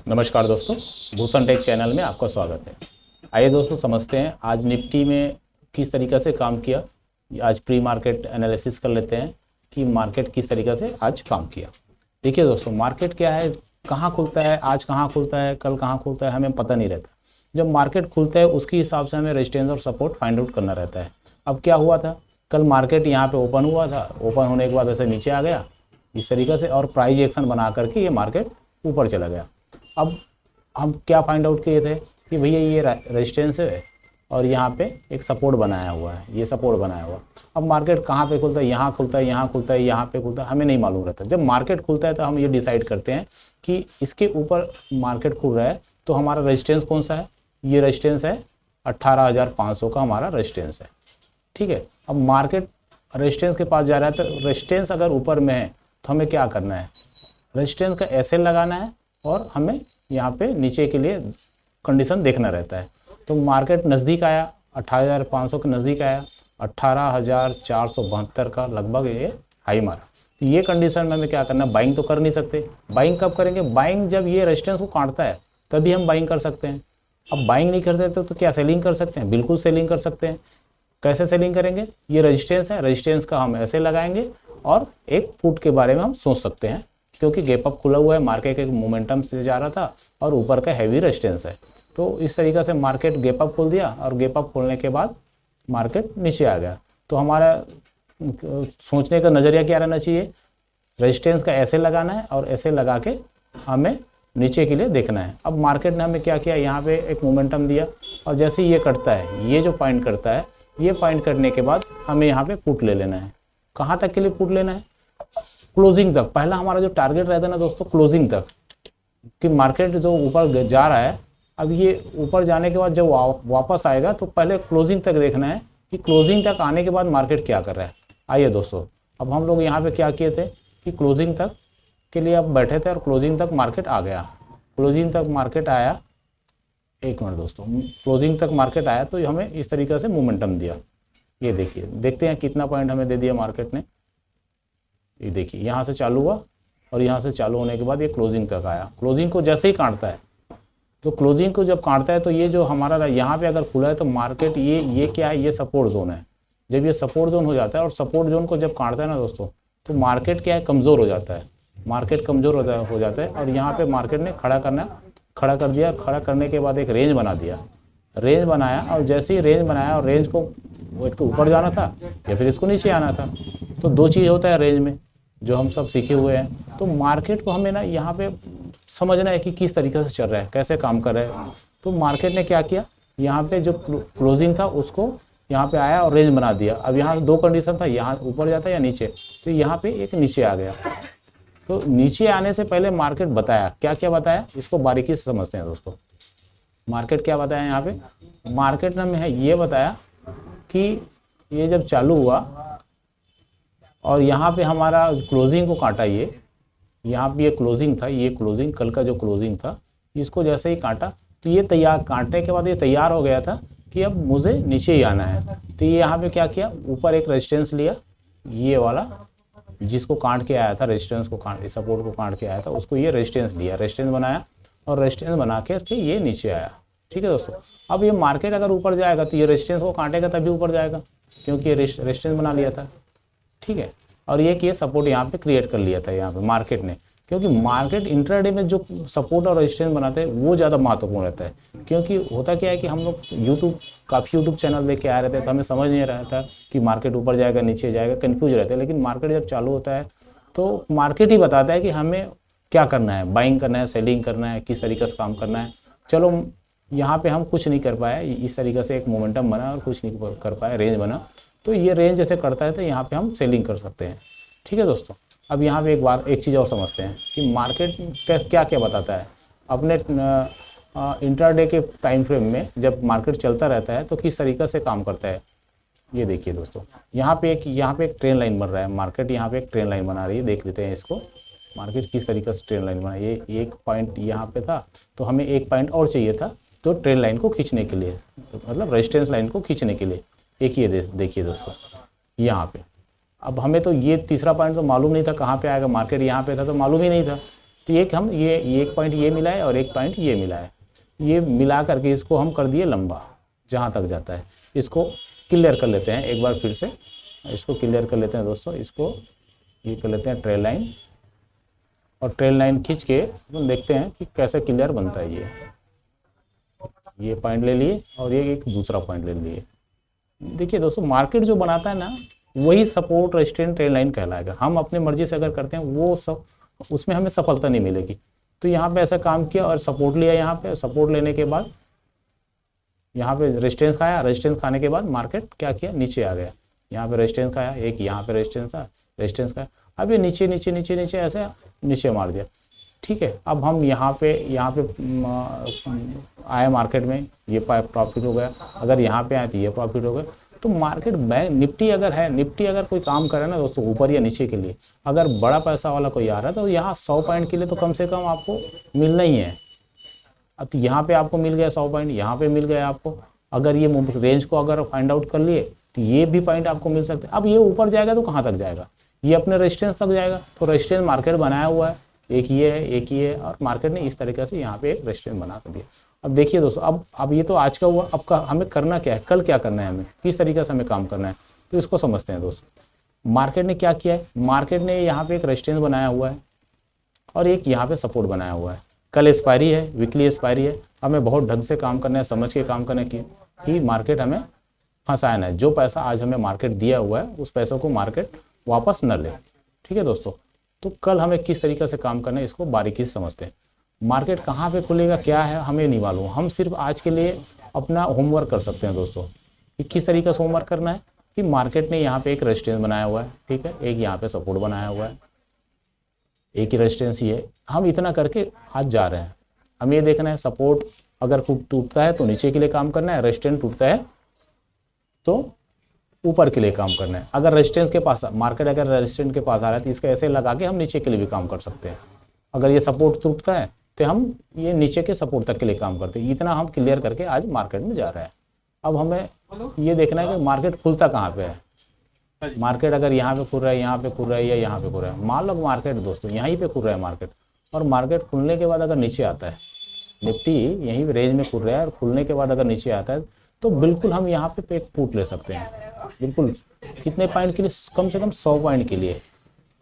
नमस्कार दोस्तों, Bhushan take channel में आपका स्वागत है। आइए दोस्तों समझते हैं आज निफ्टी में किस तरीक़े से काम किया। आज प्री मार्केट एनालिसिस कर लेते हैं कि मार्केट किस तरीक़े से आज काम किया। देखिए दोस्तों, मार्केट क्या है, कहाँ खुलता है, आज कहाँ खुलता है, कल कहाँ खुलता है, हमें पता नहीं रहता। जब मार्केट खुलता है उसके हिसाब से हमें रेजिस्टेंस और सपोर्ट फाइंड आउट करना रहता है। अब क्या हुआ था, कल मार्केट यहाँ पे ओपन हुआ था, ओपन होने के बाद ऐसे नीचे आ गया इस तरीक़े से और प्राइस एक्शन बना करके ये मार्केट ऊपर चला गया। अब हम क्या फाइंड आउट किए थे कि भैया ये रेजिस्टेंस है और यहाँ पे एक सपोर्ट बनाया हुआ है, ये सपोर्ट बनाया हुआ। अब मार्केट कहाँ पे खुलता है, यहाँ खुलता है, यहाँ खुलता है, यहाँ पे खुलता है, हमें नहीं मालूम रहता। जब मार्केट खुलता है तो हम ये डिसाइड करते हैं कि इसके ऊपर मार्केट खुल रहा है तो हमारा रेजिस्टेंस कौन सा है, ये रेजिस्टेंस है 18,500 का हमारा रेजिस्टेंस है। ठीक है, अब मार्केट रेजिस्टेंस के पास जा रहा है तो रेजिस्टेंस अगर ऊपर में है तो हमें क्या करना है, रेजिस्टेंस का एसएल लगाना है और हमें यहाँ पे नीचे के लिए कंडीशन देखना रहता है। तो मार्केट नज़दीक आया, 18,500 के नज़दीक आया, 18,472 का लगभग ये हाई मारा। तो ये कंडीशन में हमें क्या करना है, बाइंग तो कर नहीं सकते। बाइंग कब करेंगे, बाइंग जब ये रेजिस्टेंस को काटता है तभी हम बाइंग कर सकते हैं। अब बाइंग नहीं कर सकते तो क्या सेलिंग कर सकते हैं, बिल्कुल सेलिंग कर सकते हैं। कैसे सेलिंग करेंगे, ये रेजिस्टेंस है, रेजिस्टेंस का हम ऐसे लगाएंगे और एक फुट के बारे में हम सोच सकते हैं क्योंकि गैप अप खुला हुआ है, मार्केट के मोमेंटम से जा रहा था और ऊपर का हैवी रेजिस्टेंस है। तो इस तरीक़े से मार्केट गैप अप खोल दिया और गैप अप खोलने के बाद मार्केट नीचे आ गया। तो हमारा सोचने का नज़रिया क्या रहना चाहिए, रेजिस्टेंस का ऐसे लगाना है और ऐसे लगा के हमें नीचे के लिए देखना है। अब मार्केट ने हमें क्या किया, यहाँ पे एक मोमेंटम दिया और जैसे ये कटता है, ये जो पॉइंट करता है, ये पॉइंट करने के बाद हमें यहाँ पे पुट ले लेना है। कहाँ तक के लिए पुट लेना है, क्लोजिंग तक। पहला हमारा जो टारगेट रहता है ना दोस्तों, क्लोजिंग तक, कि मार्केट जो ऊपर जा रहा है, अब ये ऊपर जाने के बाद जब वापस आएगा तो पहले क्लोजिंग तक देखना है कि क्लोजिंग तक आने के बाद मार्केट क्या कर रहा है। आइए दोस्तों, अब हम लोग यहाँ पे क्या किए थे कि क्लोजिंग तक के लिए अब बैठे थे और क्लोजिंग तक मार्केट आ गया। क्लोजिंग तक मार्केट आया, एक मिनट दोस्तों, क्लोजिंग तक मार्केट आया तो हमें इस तरीके से मोमेंटम दिया। ये देखिए, देखते हैं कितना पॉइंट हमें दे दिया मार्केट ने। ये देखिए, यहाँ से चालू हुआ और यहाँ से चालू होने के बाद ये क्लोजिंग तक आया। क्लोजिंग को जैसे ही काटता है, तो क्लोजिंग को जब काटता है तो ये जो हमारा यहाँ पे अगर खुला है तो मार्केट ये क्या है, ये सपोर्ट जोन है। जब ये सपोर्ट जोन हो जाता है और सपोर्ट जोन को जब काटता है ना दोस्तों, तो मार्केट क्या है, कमज़ोर हो जाता है। मार्केट कमज़ोर हो जाता है और यहाँ पर मार्केट ने खड़ा कर दिया। खड़ा करने के बाद एक रेंज बना दिया, रेंज बनाया और जैसे ही रेंज बनाया और रेंज को एक तो ऊपर जाना था या फिर इसको नीचे आना था। तो दो चीज़ होता है रेंज में, जो हम सब सीखे हुए हैं। तो मार्केट को हमें ना यहाँ पे समझना है कि किस तरीके से चल रहा है, कैसे काम कर रहा है। तो मार्केट ने क्या किया, यहाँ पे जो क्लोजिंग था उसको यहाँ पे आया और रेंज बना दिया। अब यहाँ दो कंडीशन था, यहाँ ऊपर जाता है या नीचे, तो यहाँ पे एक नीचे आ गया। तो नीचे आने से पहले मार्केट बताया, क्या क्या बताया, इसको बारीकी से समझते हैं दोस्तों। मार्केट क्या बताया यहाँ पे, मार्केट ने हमें ये बताया कि ये जब चालू हुआ और यहाँ पे हमारा क्लोजिंग को काटा, ये यहाँ पे ये क्लोजिंग था, ये क्लोजिंग कल का जो क्लोजिंग था, इसको जैसे ही काटा तो ये तैयार, काटने के बाद ये तैयार हो गया था कि अब मुझे नीचे ही आना है। तो ये यहाँ पे क्या किया, ऊपर एक रेजिस्टेंस लिया, ये वाला जिसको काट के आया था, रेजिस्टेंस को काट, सपोर्ट को काट के आया था, उसको ये रेजिस्टेंस लिया, रेजिस्टेंस बनाया और रेजिस्टेंस बना के ये नीचे आया। ठीक है दोस्तों, अब ये मार्केट अगर ऊपर जाएगा तो ये रेजिस्टेंस को काटेगा तभी ऊपर जाएगा, क्योंकि ये रेजिस्टेंस बना लिया था। ठीक है, और ये सपोर्ट यहाँ पे क्रिएट कर लिया था यहाँ पे मार्केट ने, क्योंकि मार्केट इंट्राडे में जो सपोर्ट और रेजिस्टेंस बनाते हैं वो ज़्यादा महत्वपूर्ण रहता है। क्योंकि होता क्या है कि हम लोग काफ़ी यूट्यूब चैनल देख के आ रहे थे तो हमें समझ नहीं रहा था कि मार्केट ऊपर जाएगा नीचे जाएगा, कन्फ्यूज रहते हैं। लेकिन मार्केट जब चालू होता है तो मार्केट ही बताता है कि हमें क्या करना है, बाइंग करना है, सेलिंग करना है, किस तरीके से काम करना है। चलो यहाँ पे हम कुछ नहीं कर पाए, इस तरीके से एक मोमेंटम बना और कुछ नहीं कर पाए, रेंज बना। तो ये रेंज जैसे करता है तो यहाँ पे हम सेलिंग कर सकते हैं। ठीक है दोस्तों, अब यहाँ पे एक चीज़ और समझते हैं कि मार्केट क्या क्या बताता है। अपने इंट्राडे के टाइम फ्रेम में जब मार्केट चलता रहता है तो किस तरीके से काम करता है। ये देखिए दोस्तों, यहाँ पे एक ट्रेन लाइन बन रहा है, मार्केट यहाँ पे एक ट्रेन लाइन बना रही है। देख लेते हैं इसको, मार्केट किस तरीके से ट्रेन लाइन बना, ये एक पॉइंट यहाँ पे था तो हमें एक पॉइंट और चाहिए था तो ट्रेन लाइन को खींचने के लिए, मतलब रेजिस्टेंस लाइन को खींचने के लिए। एक ये देखिए दोस्तों, यहाँ पे अब हमें तो ये तीसरा पॉइंट तो मालूम नहीं था कहाँ पे आएगा, मार्केट यहाँ पे था तो मालूम ही नहीं था। तो एक हम ये एक पॉइंट ये मिला है और एक पॉइंट ये मिला है, ये मिला करके इसको हम कर दिए लंबा जहाँ तक जाता है। इसको क्लियर कर लेते हैं एक बार फिर से, इसको क्लियर कर लेते हैं दोस्तों। इसको ये कर लेते हैं ट्रेल लाइन, और ट्रेल लाइन खींच के हम देखते हैं कि कैसे क्लियर बनता है। ये पॉइंट ले लिए और ये एक दूसरा पॉइंट ले लिए। देखिए दोस्तों, मार्केट जो बनाता है ना वही सपोर्ट रेजिस्टेंस ट्रेल लाइन कहलाएगा। हम अपने मर्जी से अगर करते हैं वो सब, उसमें हमें सफलता नहीं मिलेगी। तो यहाँ पे ऐसा काम किया और सपोर्ट लिया, यहाँ पे सपोर्ट लेने के बाद यहाँ पे रेजिस्टेंस खाया, रेजिस्टेंस खाने के बाद मार्केट क्या किया, नीचे आ गया। यहाँ पे रेजिस्टेंस खाया, एक यहाँ पे रेजिस्टेंस था, रेजिस्टेंस खाया, अब ये नीचे नीचे नीचे नीचे ऐसे नीचे मार दिया। ठीक है, अब हम यहाँ पे आए मार्केट में, ये प्रॉफिट हो गया। अगर यहाँ पे आए तो ये प्रॉफिट हो गया। तो मार्केट बैंक निफ्टी अगर है, निफ्टी अगर कोई काम करे ना दोस्तों ऊपर या नीचे के लिए, अगर बड़ा पैसा वाला कोई आ रहा है तो यहाँ 100 पॉइंट के लिए तो कम से कम आपको मिलना ही है। अब तो यहाँ पे आपको मिल गया 100 पॉइंट, यहाँ पे मिल गया आपको। अगर ये रेंज को अगर फाइंड आउट कर लिए तो ये भी पॉइंट आपको मिल सकते हैं। अब ये ऊपर जाएगा तो कहाँ तक जाएगा, ये अपने रेजिस्टेंस तक जाएगा। तो रेजिस्टेंस मार्केट बनाया हुआ है, एक ये है एक ये है, और मार्केट ने इस तरीके से यहाँ पे एक रेजिस्टेंस बना कर दिया। अब देखिए दोस्तों, अब ये तो आज का हुआ, अब का हमें करना क्या है, कल क्या करना है, हमें किस तरीके से हमें काम करना है, तो इसको समझते हैं दोस्तों। मार्केट ने क्या किया है, मार्केट ने यहाँ पे एक रेजिस्टेंस बनाया हुआ है और एक यहाँ पे सपोर्ट बनाया हुआ है। कल एक्सपायरी है, वीकली एक्सपायरी है, हमें बहुत ढंग से काम करना है, समझ के काम करना है कि मार्केट हमें फंसाना है। जो पैसा आज हमें मार्केट दिया हुआ है उस पैसों को मार्केट वापस न ले। ठीक है दोस्तों, तो कल हमें किस तरीके से काम करना है इसको बारीकी से समझते हैं। मार्केट कहाँ पे खुलेगा क्या है हमें नहीं मालूम, हम सिर्फ आज के लिए अपना होमवर्क कर सकते हैं दोस्तों कि किस तरीके से होमवर्क करना है। कि मार्केट ने यहाँ पे एक रेजिस्टेंस बनाया हुआ है, ठीक है, एक यहाँ पे सपोर्ट बनाया हुआ है, एक ही रेजिस्टेंस ही है। हम इतना करके आज जा रहे हैं। हम ये देखना है सपोर्ट अगर टूटता है तो नीचे के लिए काम करना है, रेजिस्टेंस टूटता है तो ऊपर के लिए काम करना है। अगर रेजिस्टेंस के पास मार्केट अगर रेजिस्टेंस के पास आ रहा है तो इसका ऐसे लगा के हम नीचे के लिए भी काम कर सकते हैं। अगर ये सपोर्ट टूटता है तो हम ये नीचे के सपोर्ट तक के लिए काम करते हैं। इतना हम क्लियर करके आज मार्केट में जा रहे हैं। अब हमें ये देखना है कि मार्केट खुलता कहाँ पे है। मार्केट अगर यहाँ पे खुल रहा है, यहाँ पे खुल रहा है या यहाँ पे खुल रहा है, मान लो मार्केट दोस्तों यहीं पे खुल रहा है मार्केट, और मार्केट खुलने के बाद अगर नीचे आता है, निफ्टी यहीं रेंज में खुल रहा है और खुलने के बाद अगर नीचे आता है तो बिल्कुल हम यहाँ पे एक पुट ले सकते हैं। बिल्कुल कितने पॉइंट के लिए, कम से कम 100 पॉइंट के लिए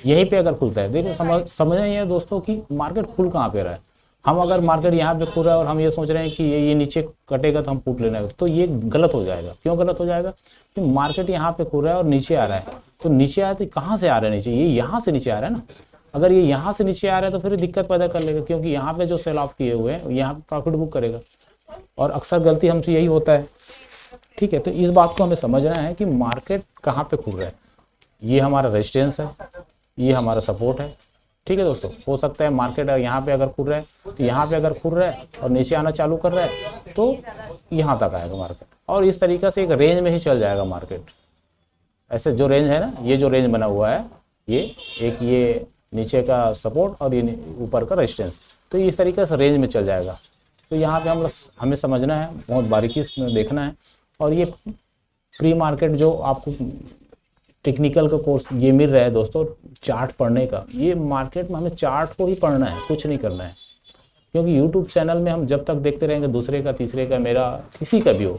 यहीं पे अगर खुलता है। देखो समझना ये है दोस्तों कि मार्केट खुल कहाँ पे रहा है। हम अगर मार्केट यहाँ पे खुल रहा है और हम ये सोच रहे हैं कि ये नीचे कटेगा तो हम पुट लेना है, तो ये गलत हो जाएगा। क्यों गलत हो जाएगा, कि मार्केट यहाँ पे खुल रहा है और नीचे आ रहा है, तो नीचे आया तो कहाँ से आ रहा है नीचे, ये यहाँ से नीचे आ रहा है ना। अगर ये यहाँ से नीचे आ रहा है तो फिर दिक्कत पैदा कर लेगा, क्योंकि यहाँ पे जो सेल ऑफ किए हुए हैं यहाँ पे प्रॉफिट बुक करेगा, और अक्सर गलती हमसे यही होता है। ठीक है, तो इस बात को हमें समझना है कि मार्केट कहाँ पे खुल रहा है। ये हमारा रेजिस्टेंस है, ये हमारा सपोर्ट है। ठीक है दोस्तों, हो सकता है मार्केट यहाँ पे अगर खुल रहा है तो यहाँ पे अगर खुल रहा है और नीचे आना चालू कर रहा है तो यहाँ तक आएगा मार्केट, और इस तरीके से एक रेंज में ही चल जाएगा मार्केट। ऐसे जो रेंज है ना, ये जो रेंज बना हुआ है, ये एक ये नीचे का सपोर्ट और ये ऊपर का रेजिस्टेंस, तो इस तरीके से रेंज में चल जाएगा। तो यहाँ पे हमें समझना है, बहुत बारीकी से देखना है। और ये प्री मार्केट जो आपको टेक्निकल का कोर्स ये मिल रहा है दोस्तों, चार्ट पढ़ने का, ये मार्केट में हमें चार्ट को ही पढ़ना है, कुछ नहीं करना है। क्योंकि यूट्यूब चैनल में हम जब तक देखते रहेंगे, दूसरे का, तीसरे का, मेरा, किसी का भी हो,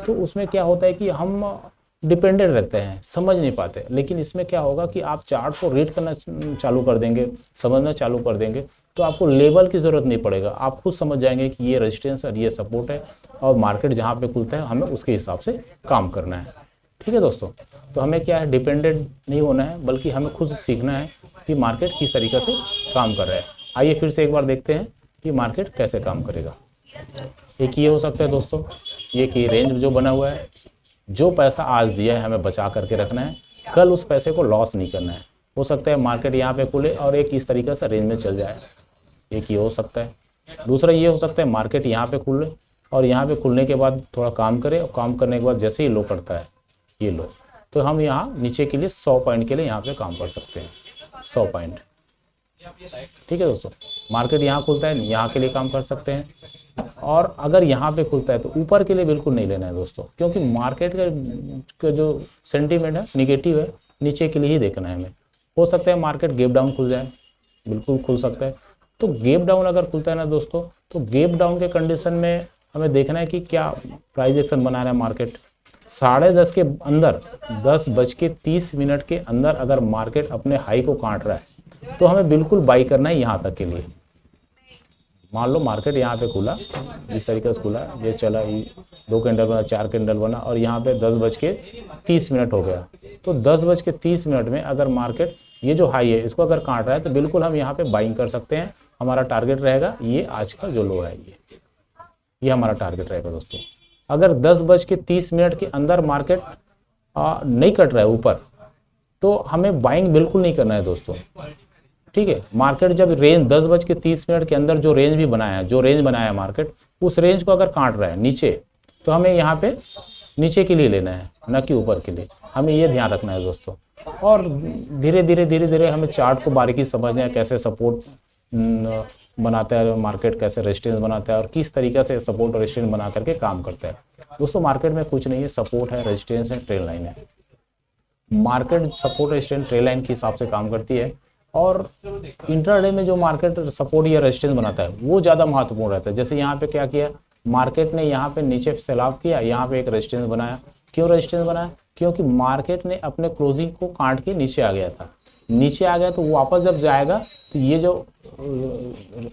तो उसमें क्या होता है कि हम डिपेंडेंट रहते हैं, समझ नहीं पाते। लेकिन इसमें क्या होगा कि आप चार्ट को रीड करना चालू कर देंगे, समझना चालू कर देंगे, तो आपको लेवल की ज़रूरत नहीं पड़ेगा। आप खुद समझ जाएंगे कि ये रेजिस्टेंस और ये सपोर्ट है, और मार्केट जहाँ पे खुलता है हमें उसके हिसाब से काम करना है। ठीक है दोस्तों, तो हमें क्या है, डिपेंडेंट नहीं होना है, बल्कि हमें खुद सीखना है कि मार्केट किस तरीके से काम कर रहा है। आइए फिर से एक बार देखते हैं कि मार्केट कैसे काम करेगा। एक ये हो सकता है दोस्तों, ये कि रेंज जो बना हुआ है, जो पैसा आज दिया है हमें बचा करके रखना है, कल उस पैसे को लॉस नहीं करना है। हो सकता है मार्केट यहाँ पे खुले और एक इस तरीके से रेंज में चल जाए, एक ये हो सकता है। दूसरा ये हो सकता है मार्केट यहाँ पे खुले और यहाँ पे खुलने के बाद थोड़ा काम करे, और काम करने के बाद जैसे ही लो करता है, ये लो, तो हम यहाँ नीचे के लिए 100 पॉइंट के लिए यहाँ पे काम कर सकते हैं, 100 पॉइंट। ठीक है दोस्तों, मार्केट यहाँ खुलता है, यहाँ के लिए काम कर सकते हैं। और अगर यहाँ पे खुलता है तो ऊपर के लिए बिल्कुल नहीं लेना है दोस्तों, क्योंकि मार्केट का जो सेंटीमेंट है निगेटिव है, नीचे के लिए ही देखना है हमें। हो सकता है मार्केट गैप डाउन खुल जाए, बिल्कुल खुल सकता है, तो गैप डाउन अगर खुलता है ना दोस्तों, तो गैप डाउन के कंडीशन में हमें देखना है कि क्या प्राइस एक्शन बना रहा है मार्केट। 10:30 के अंदर, 10:30 के अंदर अगर मार्केट अपने हाई को काट रहा है तो हमें बिल्कुल बाई करना है यहाँ तक के लिए। मान लो मार्केट यहाँ पे खुला, इस तरीके से खुला, ये चला, 2 कैंडल बना, 4 कैंडल बना, और यहाँ पे 10:30 हो गया। तो 10:30 में अगर मार्केट ये जो हाई है इसको अगर काट रहा है तो बिल्कुल हम यहाँ पे बाइंग कर सकते हैं। हमारा टारगेट रहेगा ये आज का जो लो है, ये हमारा टारगेट रहेगा दोस्तों। अगर 10:30 के अंदर मार्केट नहीं कट रहा है ऊपर, तो हमें बाइंग बिल्कुल नहीं करना है दोस्तों। ठीक है, मार्केट जब रेंज 10:30 के अंदर जो रेंज भी बनाया, जो रेंज बनाया मार्केट, उस रेंज को अगर काट रहा है नीचे, तो हमें यहाँ पे नीचे के लिए लेना है, न कि ऊपर के लिए। हमें ये ध्यान रखना है दोस्तों। और धीरे धीरे हमें चार्ट को बारीकी समझना है, कैसे सपोर्ट बनाता है मार्केट, कैसे रेजिस्टेंस बनाता है, और किस तरीके से सपोर्ट और रेजिस्टेंस बना करके काम करता है। दोस्तों मार्केट में कुछ नहीं है, सपोर्ट है, रेजिस्टेंस है, ट्रेल लाइन है। Market support resistance trail line के हिसाब से काम करती है, और इंट्राडे में जो मार्केट सपोर्ट या रेजिस्टेंस बनाता है वो ज़्यादा महत्वपूर्ण रहता है। जैसे यहाँ पे क्या किया मार्केट ने, यहाँ पे नीचे सेल ऑफ किया, यहाँ पे एक रेजिस्टेंस बनाया। क्यों रेजिस्टेंस बनाया? क्योंकि मार्केट ने अपने क्लोजिंग को काट के नीचे आ गया था। नीचे आ गया तो वापस जब जाएगा तो ये जो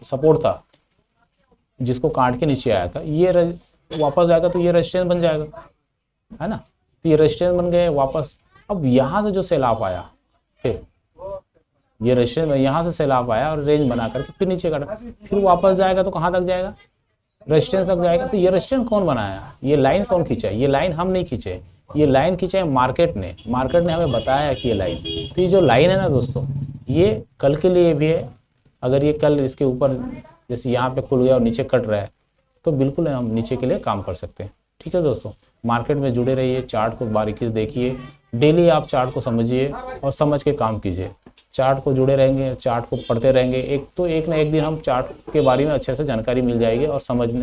सपोर्ट था जिसको काट के नीचे आया था, ये वापस जाएगा तो ये रेजिस्टेंस बन जाएगा, है ना। तो ये रेजिस्टेंस बन गए वापस। अब यहाँ से जो सेल ऑफ आया, फिर ये रेजिस्टेंस यहाँ से सेल ऑफ आया और रेंज बना करके फिर नीचे काटा, फिर वापस जाएगा तो कहाँ तक जाएगा? रेजिस्टेंस तक जाएगा। तो ये रेजिस्टेंस कौन बनाया? ये लाइन कौन खींचा? ये लाइन हम नहीं खींचे, ये लाइन खींचा है मार्केट ने। मार्केट ने हमें बताया कि ये लाइन, तो ये जो लाइन है ना दोस्तों, ये कल के लिए भी है। अगर ये कल इसके ऊपर जैसे यहाँ पे खुल गया और नीचे कट रहा है तो बिल्कुल हम नीचे के लिए काम कर सकते हैं। ठीक है दोस्तों, मार्केट में जुड़े रहिए, चार्ट को बारीकी से देखिए, डेली आप चार्ट को समझिए और समझ के काम कीजिए। चार्ट को जुड़े रहेंगे, चार्ट को पढ़ते रहेंगे, एक ना एक दिन हम चार्ट के बारे में अच्छे से जानकारी मिल जाएगी और समझ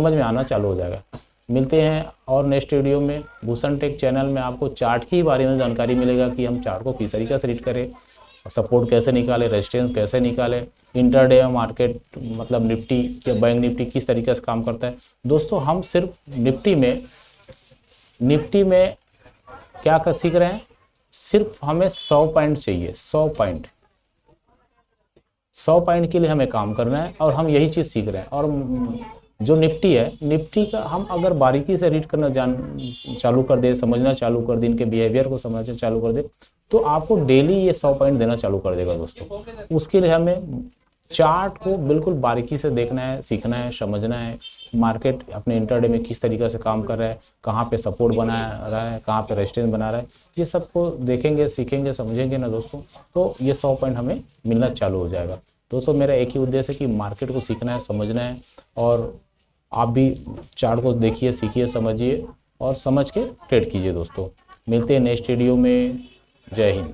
में आना चालू हो जाएगा। मिलते हैं और नेक्स्ट वीडियो में। भूषण टेक चैनल में आपको चार्ट के बारे में जानकारी मिलेगा कि हम चार्ट को किस तरीके से रीड करें, सपोर्ट कैसे निकाले, रेजिस्टेंस कैसे निकाले, इंटरडे मार्केट मतलब निफ्टी या बैंक निफ्टी किस तरीके से काम करता है। दोस्तों हम सिर्फ निफ्टी में क्या कर सीख रहे हैं, सिर्फ हमें 100 पॉइंट चाहिए। 100 पॉइंट के लिए हमें काम करना है और हम यही चीज़ सीख रहे हैं। और जो निफ्टी है, निफ्टी का हम अगर बारीकी से रीड करना चालू कर दे, समझना चालू कर दे, इनके बिहेवियर को समझना चालू कर दे, तो आपको डेली ये 100 पॉइंट देना चालू कर देगा दोस्तों। उसके लिए हमें चार्ट को बिल्कुल बारीकी से देखना है, सीखना है, समझना है। मार्केट अपने इंटरडे में किस तरीके से काम कर रहा है, कहाँ पे सपोर्ट बना रहा है, कहाँ पे रेजिस्टेंस बना रहा है, ये सब को देखेंगे, सीखेंगे, समझेंगे ना दोस्तों, तो ये 100 पॉइंट हमें मिलना चालू हो जाएगा। दोस्तों मेरा एक ही उद्देश्य है कि मार्केट को सीखना है, समझना है, और आप भी चार्ट को देखिए, सीखिए, समझिए और समझ के ट्रेड कीजिए दोस्तों। मिलते हैं नेक्स्ट वीडियो में। जय हिंद।